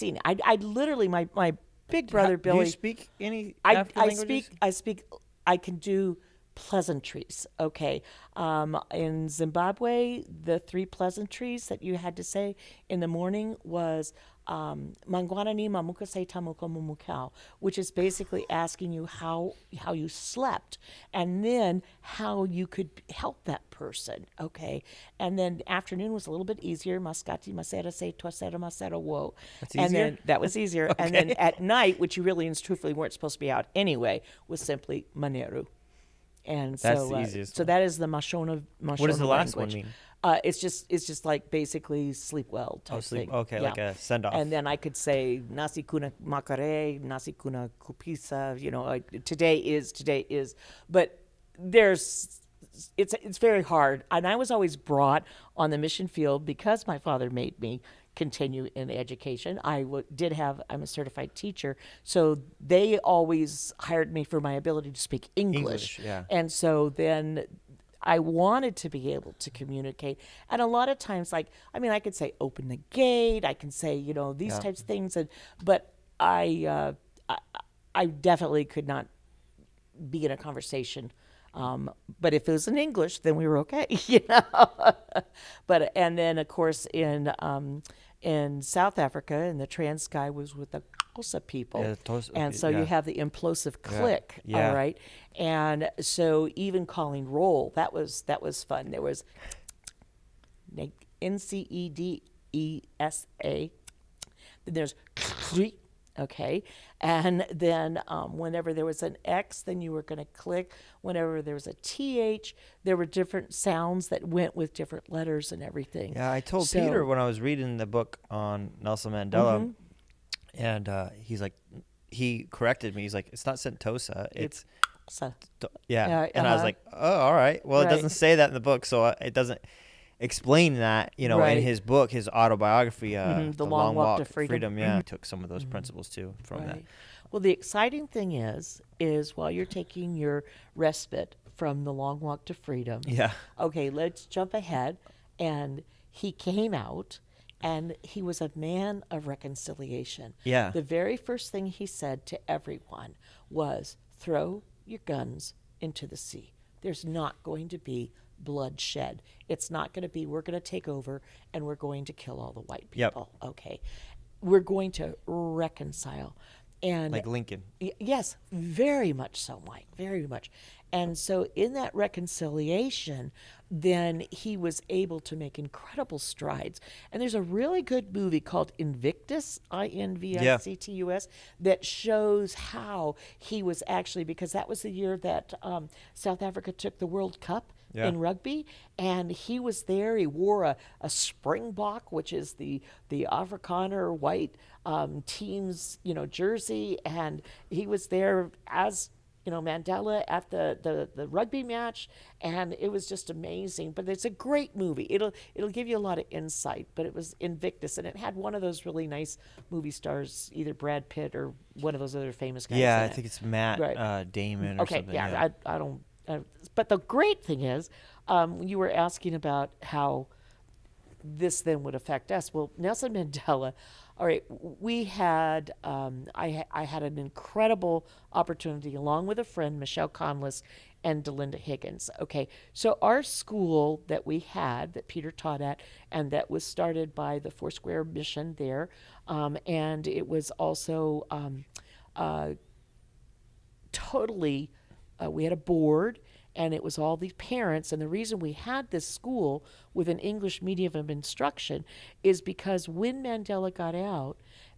I literally, my big brother Do you Billy, speak any I African I languages? speak I can do pleasantries. Okay, in Zimbabwe, the three pleasantries that you had to say in the morning was "Mangwana ni mamuka se tamuka mumukau," which is basically asking you how you slept, and then how you could help that person. Okay, and then afternoon was a little bit easier. Maskati masera se twasera masera wo, That's and easier. then that was easier. And then Okay. at night, which you really and truthfully weren't supposed to be out anyway, was simply maneru. And That's so, the easiest so one. that is the What does the Mashona last one language. mean? It's just like basically sleep well Oh, type sleep. thing. Okay, Yeah. like a send And off. then I could say nasi kuna makare, nasi kuna kupisa. Today is, but there's it's very hard. And I was always brought on the mission field because my father made me continue in education. I'm a certified teacher, so they always hired me for my ability to speak English. English, yeah. And so then I wanted to be able to communicate. And a lot of times, like, I mean, I could say open the gate, I can say, these Yeah. types of things. But I definitely could not be in a conversation. But if it was in English, then we were okay, But and then of course in South Africa, and the Transkei was with the Xhosa people, Yeah, and so you yeah. have the implosive Yeah. click, all Yeah. right, and so even calling roll, that was fun. There was Ncedesa. Then there's okay, and then whenever there was an X, then you were going to click. Whenever there was a TH, there were different sounds that went with different letters and everything. Yeah, I told Peter So, when I was reading the book on Nelson Mandela, mm-hmm, and he's like, he corrected me. He's like, it's not Sentosa, it's it's so, yeah. And I was uh-huh, like, oh, all right. Well, it doesn't right, say that in the book, so it doesn't explain that, in right, his book, his autobiography, the The long Long walk to Walk, freedom. Freedom. Yeah, Mm-hmm. he took some of those principles too from that. Right. Well, the exciting thing is while you're taking your respite from the long walk to freedom, Yeah. okay, let's jump ahead. And he came out and he was a man of reconciliation. Yeah. The very first thing he said to everyone was throw your guns into the sea. There's not going to be bloodshed. It's not going to be, we're going to take over and we're going to kill all the white Yep. people. Okay. We're going to reconcile. And Like Lincoln. yes, very much so, Mike, very much. And so, in that reconciliation, then he was able to make incredible strides. And there's a really good movie called Invictus, Yeah. Invictus, that shows how he was actually, because that was the year that South Africa took the World Cup Yeah. in rugby, and he was there. He wore a springbok, which is the Afrikaner white team's jersey, and he was there as Mandela at the rugby match, and it was just amazing. But it's a great movie. It'll give you a lot of insight. But it was Invictus, and it had one of those really nice movie stars, either Brad Pitt or one of those other famous guys Yeah, in I it. think it's Matt Right. Damon or Okay, something. Yeah. yeah, I don't. But the great thing is, you were asking about how this then would affect us. Well, Nelson Mandela, all right, we had, I had an incredible opportunity along with a friend, Michelle Conless and Delinda Higgins. Okay, so our school that we had, that Peter taught at, and that was started by the Foursquare Mission there, and it was also uh, totally, we had a board and it was all these parents. And the reason we had this school with an English medium of instruction is because when Mandela got out,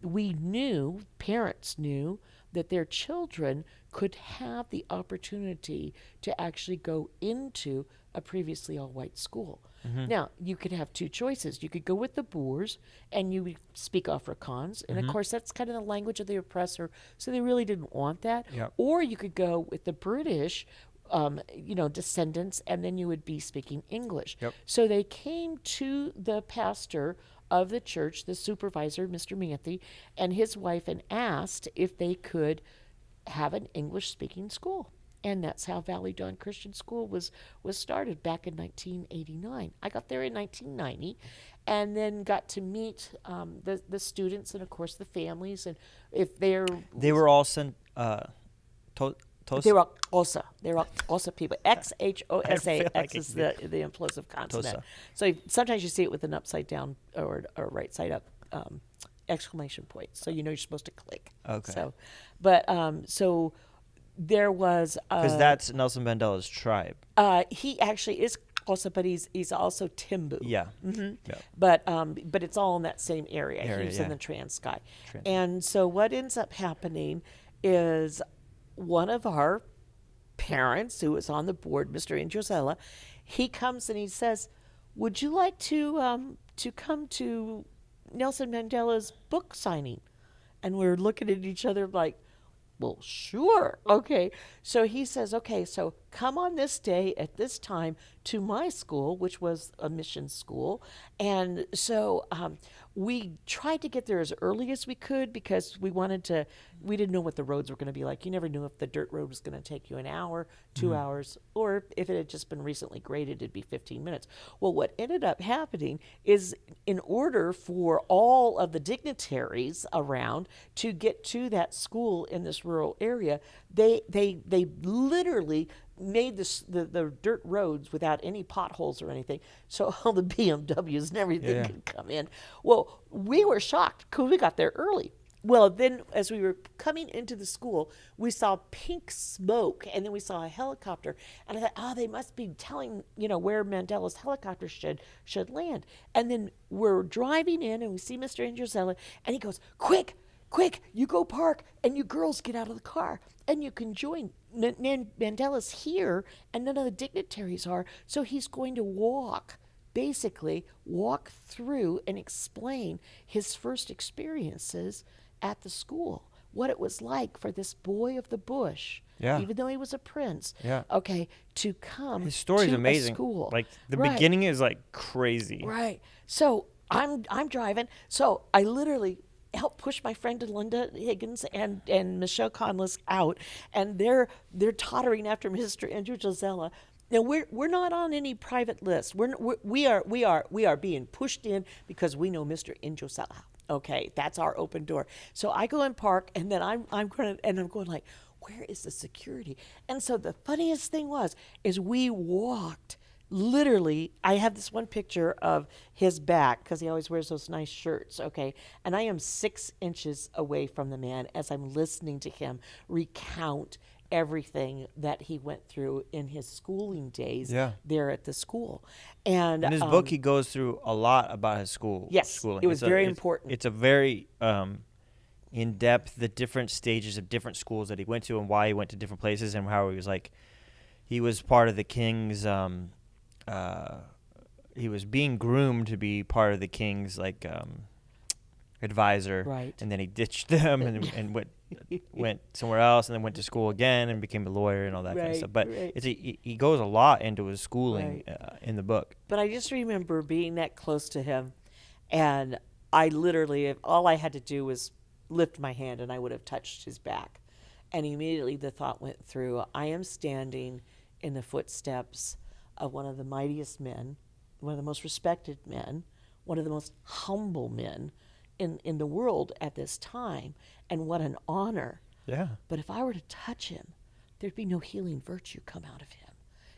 we knew, parents knew, that their children could have the opportunity to actually go into a previously all white school. Mm-hmm. Now, you could have two choices. You could go with the Boers and you would speak Afrikaans. And of Mm-hmm. course, that's kind of the language of the oppressor. So they really didn't want that. Yep. Or you could go with the British, descendants, and then you would be speaking English. Yep. So they came to the pastor of the church, the supervisor, Mr. Manthi, and his wife, and asked if they could have an English speaking school. And that's how Valley Dawn Christian School was started back in 1989. I got there in 1990, and then got to meet the students and of course the families, and if they're They were all sent. they were Xhosa people. Xhosa. I feel like X is the implosive consonant. Xhosa. So sometimes you see it with an upside down or right side up exclamation point. So you know you're supposed to click. Okay. So, but so there was Because that's Nelson Mandela's tribe. he actually is Xhosa, but he's also Timbu. Yeah. Mm-hmm. Yeah. But it's all in that same area. He's in yeah. the Transkei. Trans- And so what ends up happening is one of our parents who was on the board, Mr. Indrozella, he comes and he says, "Would you like to come to Nelson Mandela's book signing?" And we're looking at each other like, well, sure. Okay. So he says, okay, so come on this day at this time to my school, which was a mission school. And so we tried to get there as early as we could because we didn't know what the roads were going to be like. You never knew if the dirt road was going to take you an hour, 2 hours, or if it had just been recently graded, it'd be 15 minutes. Well, what ended up happening is in order for all of the dignitaries around to get to that school in this rural area, they literally made the dirt roads without any potholes or anything, so all the BMWs and everything Yeah. could come in. Well, we were shocked because we got there early. Well, then as we were coming into the school, we saw pink smoke, and then we saw a helicopter, and I thought, oh, they must be telling where Mandela's helicopter should land. And then we're driving in, and we see Mr. Indrozella, and he goes, quick, you go park, and you girls get out of the car, and you can join. Mandela's here, and none of the dignitaries are, so he's going to basically walk through and explain his first experiences at the school, what it was like for this boy of the bush, Yeah. even though he was a prince, Yeah. okay, to come His story's to amazing. a school. Like the Right. beginning is like crazy. Right. So I'm driving. So I literally helped push my friend Linda Higgins and Michelle Conless out, and they're tottering after Mr. Andrew Gisella. Now we're not on any private list. We are being pushed in because we know Mr. Indrozella. Okay, that's our open door. So I go and park, and then I'm going like, where is the security? And so the funniest thing is we walked. Literally, I have this one picture of his back because he always wears those nice shirts, okay? And I am 6 inches away from the man as I'm listening to him recount everything that he went through in his schooling days there at the school. And In his book, he goes through a lot about his schooling. It was very important. It's a very in-depth, the different stages of different schools that he went to and why he went to different places and how he was part of the king's he was being groomed to be part of the king's advisor, Right. and then he ditched them and went somewhere else, and then went to school again and became a lawyer and all that kind of Right, stuff. But right. he goes a lot into his schooling in the book. But I just remember being that close to him, and I literally, all I had to do was lift my hand and I would have touched his back. And immediately the thought went through, I am standing in the footsteps of one of the mightiest men, one of the most respected men, one of the most humble men in the world at this time, and what an honor. Yeah. But if I were to touch him, there'd be no healing virtue come out of him.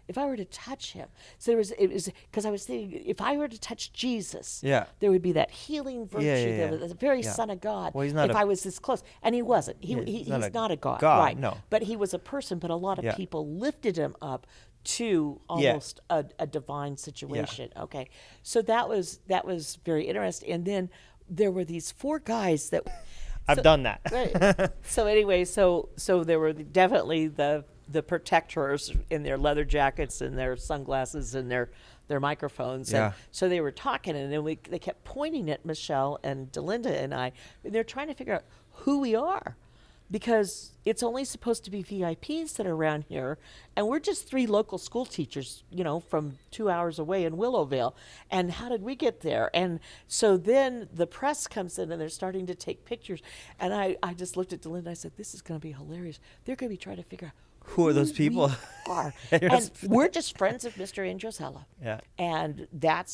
If I were to touch him, so it was because I was thinking, if I were to touch Jesus, there would be that healing virtue. Yeah. The very Son of God. Well, he's not if a- I was this close, and he wasn't. He's not a God, right? no. But he was a person. But a lot of people lifted him up to almost a divine situation. Okay, so that was very interesting. And then there were these 4 guys that. I've done that. Right. So anyway, so there were definitely the protectors in their leather jackets and their sunglasses and their microphones. Yeah. And so they were talking, and then they kept pointing at Michelle and Delinda and I. And they're trying to figure out who we are, because it's only supposed to be VIPs that are around here, and we're just 3 local school teachers, from 2 hours away in Willowvale. And how did we get there? And so then the press comes in, and they're starting to take pictures. And I just looked at Delinda and I said, this is going to be hilarious. They're going to be trying to figure out Who are those people? we are. And we're just friends of Mr. Indrozella. Yeah. And that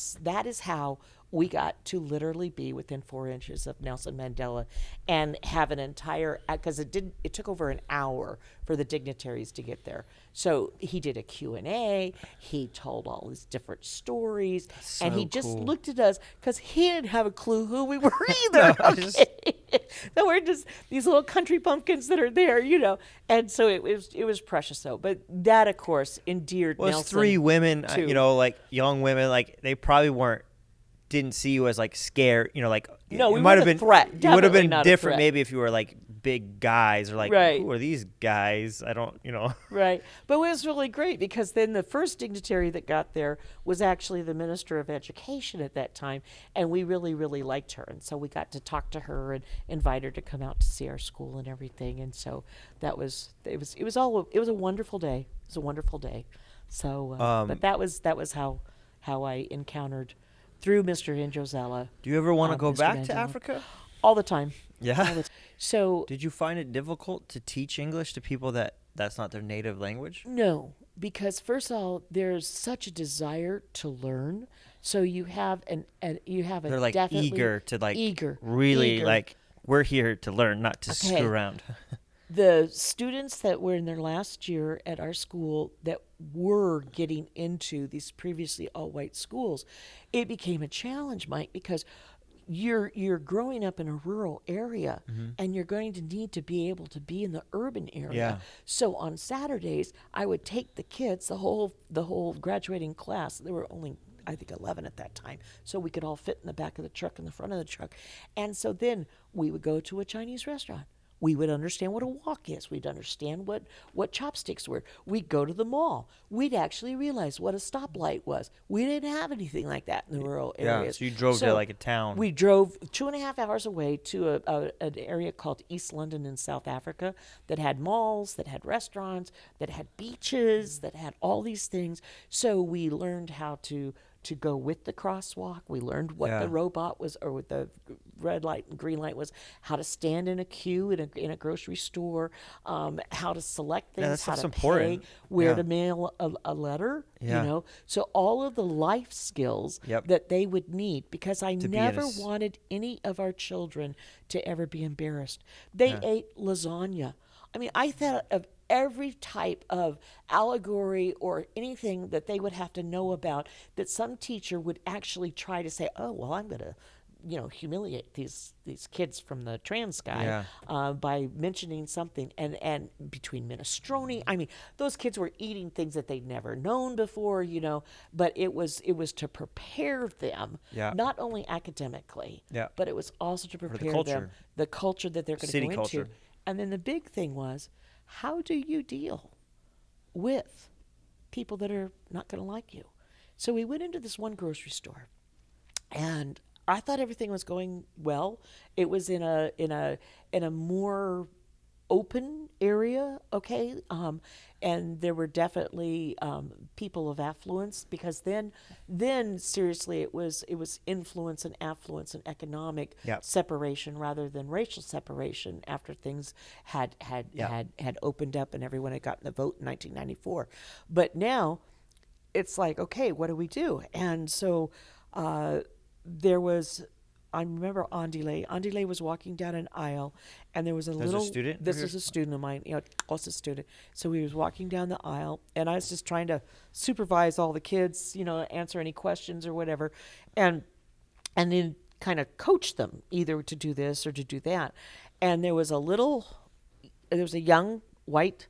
is how we got to literally be within 4 inches of Nelson Mandela and have an entire, because it took over an hour for the dignitaries to get there. So he did a Q&A, he told all these different stories, and he so just cool. looked at us because he didn't have a clue who we were either. No, Okay? So we're just these little country bumpkins that are there, and so it was precious though. But that, of course, endeared Well, it's Nelson 3 women, to like young women, like they probably didn't see you as like scared, like No, it we might weren't have a been threat. You would have Definitely been not a different threat. maybe if you were like big guys or like Right. who are these guys? I don't, Right. But it was really great because then the first dignitary that got there was actually the Minister of Education at that time. And we really, really liked her. And so we got to talk to her and invite her to come out to see our school and everything. And so it was a wonderful day. It was a wonderful day. So, but that was how I encountered through Mr. Injozella. Do you ever want to go Mr. back to Mandela. Africa? All the time. Yeah. All the t- So Did you find it difficult to teach English to people that's not their native language? no, because first of all, there's such a desire to learn. So you have They're like definitely eager to like eager, really eager. like we're here to learn, not to Okay. screw around. The students that were in their last year at our school that were getting into these previously all-white schools, it became a challenge, Mike, because you're growing up in a rural area and you're going to need to be able to be in the urban area. Yeah. So on Saturdays, I would take the kids, the whole graduating class. There were only I think 11 at that time, so we could all fit in the back of the truck and the front of the truck. And so then we would go to a Chinese restaurant. We would understand what a wok is. We'd understand what chopsticks were. We'd go to the mall. We'd actually realize what a stoplight was. We didn't have anything like that in the rural Yeah, areas. so you drove to like a town. We drove 2.5 hours away to an area called East London in South Africa that had malls, that had restaurants, that had beaches, that had all these things. So we learned how to go with the crosswalk. We learned what Yeah. the robot was, or what the red light and green light was, how to stand in a queue in a grocery store, how to select Yeah, that things, how stuff's to important. pay, where Yeah. to mail a letter, Yeah. So all of the life skills Yep. that they would need, because I be in a never s- wanted any of our children to ever be embarrassed. They ate lasagna. I mean, I thought of every type of allegory or anything that they would have to know about that some teacher would actually try to say, oh, well, I'm going to humiliate these kids from the trans guy Yeah. by mentioning something. And between minestrone, I mean, those kids were eating things that they'd never known before, but it was to prepare them, Yeah. not only academically, Yeah. but it was also to the prepare culture. them, the culture that they're going to City go culture. into. And then the big thing was, how do you deal with people that are not going to like you? So we went into this one grocery store, and I thought everything was going well. It was in a more open area, okay, and there were definitely people of affluence, because then seriously it was influence and affluence and economic Yep. separation rather than racial separation after things had opened up and everyone had gotten the vote in 1994. But now it's like, okay, what do we do? And so there was, I remember Andile. Andile was walking down an aisle, and there was a a little. student This of is a student of mine, also a student. So he was walking down the aisle, and I was just trying to supervise all the kids, answer any questions or whatever, and then kind of coach them either to do this or to do that. And there was a young white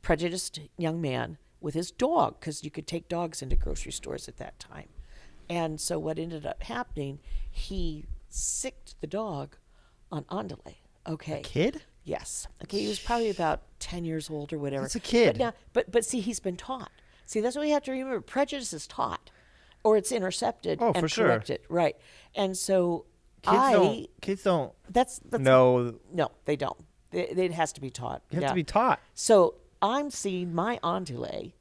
prejudiced young man with his dog, because you could take dogs into grocery stores at that time. And so what ended up happening, he sicked the dog on Andale. Okay. Kid? Yes. Okay, he was probably about 10 years old or whatever. That's a kid. But see, he's been taught. See, that's what we have to remember. Prejudice is taught, or it's intercepted Oh, and for sure. corrected. Right. And so Kids don't that's know. no, they don't. It has to be taught. You have Yeah. to be taught. So I'm seeing my Andale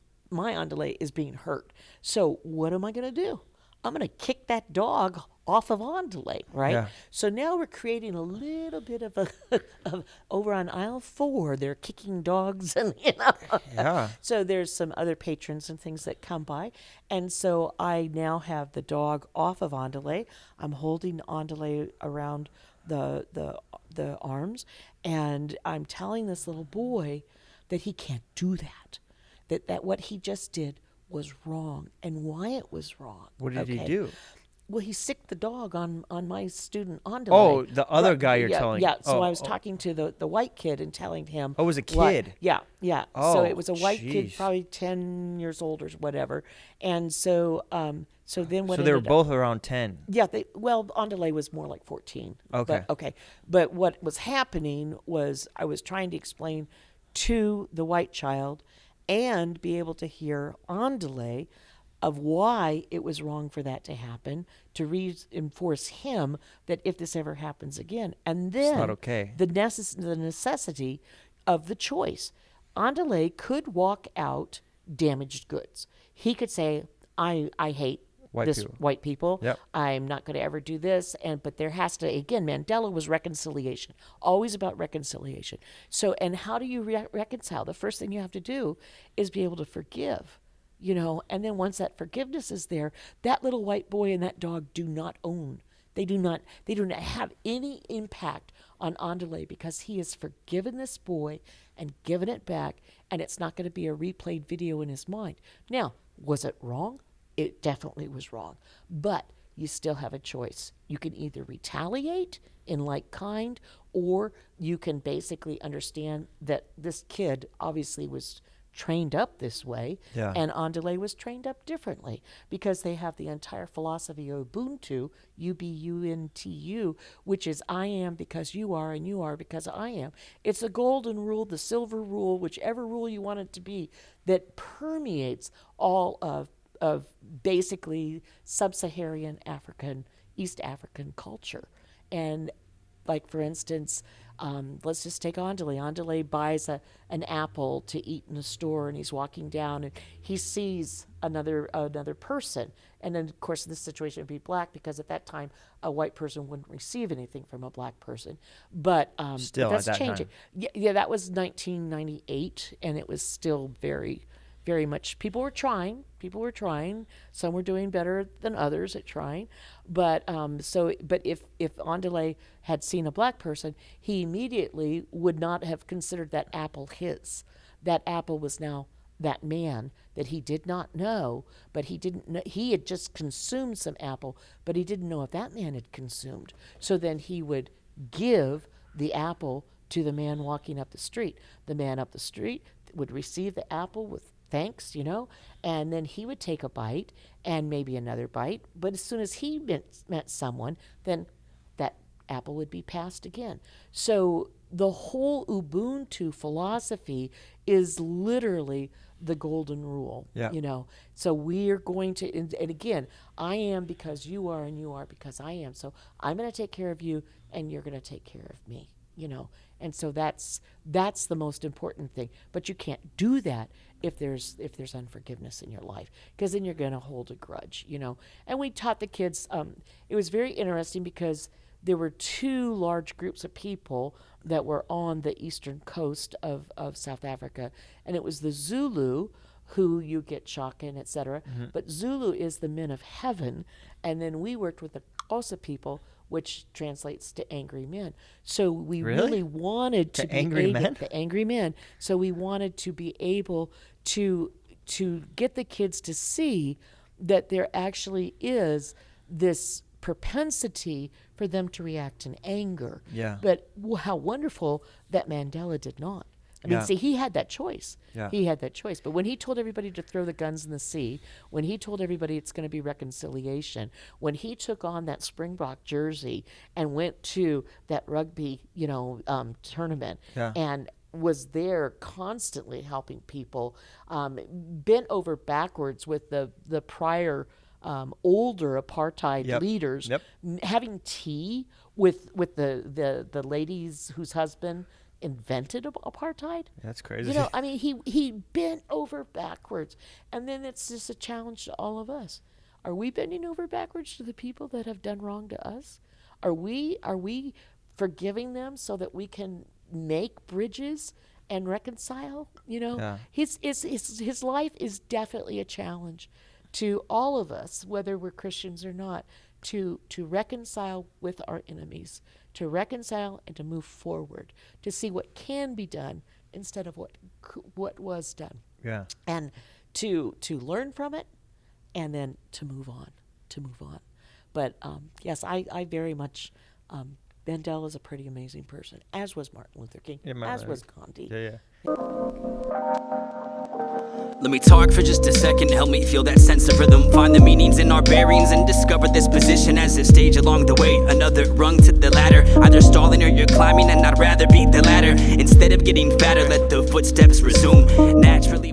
is being hurt. So what am I going to do? I'm going to kick that dog off of Andale, right? Yeah. So now we're creating a little bit of a of over on aisle 4. They're kicking dogs, and Yeah. so there's some other patrons and things that come by, and so I now have the dog off of Andale. I'm holding Andale around the arms, and I'm telling this little boy that he can't do that. That what he just did was wrong, and why it was wrong. What did he Okay? do? Well, he sicked the dog on my student Andale. Oh, the other Right, guy you're yeah, telling. Yeah, so Oh, I was oh. talking to the white kid and telling him. Oh, it was a what- kid. Yeah, yeah. Oh, so it was a white kid, jeez. probably 10 years old or whatever. And so then what So they were ended up- both around 10. yeah, Andale was more like 14. Okay. But what was happening was I was trying to explain to the white child and be able to hear Andale of why it was wrong for that to happen, to reinforce him that if this ever happens again. And then not okay. the necessity of the choice. Andale could walk out damaged goods. He could say, I hate white people. Yep. I'm not going to ever do this. But there has to, again, Mandela was reconciliation, always about reconciliation. So, and how do you reconcile? The first thing you have to do is be able to forgive, and then once that forgiveness is there, that little white boy and that dog do not own. They do not have any impact on Andale because he has forgiven this boy and given it back, and it's not going to be a replayed video in his mind. Now, was it wrong? It definitely was wrong. But you still have a choice. You can either retaliate in like kind, or you can basically understand that this kid obviously was trained up this way, Yeah. and Andale was trained up differently because they have the entire philosophy of Ubuntu, Ubuntu, which is I am because you are, and you are because I am. It's the golden rule, the silver rule, whichever rule you want it to be, that permeates all of basically sub-Saharan African, East African culture. And like, for instance, let's just take Andale. Andale buys an apple to eat in a store, and he's walking down, and he sees another person. And then, of course, this situation would be black because at that time, a white person wouldn't receive anything from a black person. But Still, that's at that changing. time. Yeah, that was 1998, and it was still very, very much. People were trying. Some were doing better than others at trying. But if Andale had seen a black person, he immediately would not have considered that apple his. That apple was now that man that he did not know, but he didn't know, he had just consumed some apple, but he didn't know if that man had consumed. So then he would give the apple to the man walking up the street. The man up the street would receive the apple with thanks, and then he would take a bite and maybe another bite. But as soon as he met someone, then that apple would be passed again. So the whole Ubuntu philosophy is literally the golden rule, Yeah. So we're going to, and again, I am because you are, and you are because I am. So I'm going to take care of you, and you're going to take care of me, And so that's the most important thing. But you can't do that if there's unforgiveness in your life, because then you're going to hold a grudge, And we taught the kids. It was very interesting because there were two large groups of people that were on the eastern coast of South Africa, and it was the Zulu, who you get shock in, etc. Mm-hmm. But Zulu is the men of heaven, and then we worked with the Xhosa people, which translates to angry men. So we really wanted to be angry able, men? to angry men. So we wanted to be able to get the kids to see that there actually is this propensity for them to react in anger. Yeah. But how wonderful that Mandela did not. I mean, Yeah. see, he had that choice. Yeah. He had that choice. But when he told everybody to throw the guns in the sea, when he told everybody it's going to be reconciliation, when he took on that Springbok jersey and went to that rugby, tournament, Yeah. and was there constantly helping people, bent over backwards with the prior older apartheid Yep. leaders, Yep. having tea with the ladies whose husband invented apartheid. That's crazy. I mean, he bent over backwards, and then it's just a challenge to all of us. Are we bending over backwards to the people that have done wrong to us? Are we forgiving them so that we can make bridges and reconcile? Yeah. His life is definitely a challenge to all of us, whether we're Christians or not, to reconcile with our enemies, to reconcile and to move forward, to see what can be done instead of what was done, Yeah. and to learn from it, and then to move on. But yes, I very much. Mandela is a pretty amazing person, as was Martin Luther King, Yeah, as was Gandhi. Yeah. Let me talk for just a second, help me feel that sense of rhythm. Find the meanings in our bearings and discover this position as a stage along the way. Another rung to the ladder, either stalling or you're climbing, and I'd rather beat the ladder. Instead of getting fatter, let the footsteps resume naturally.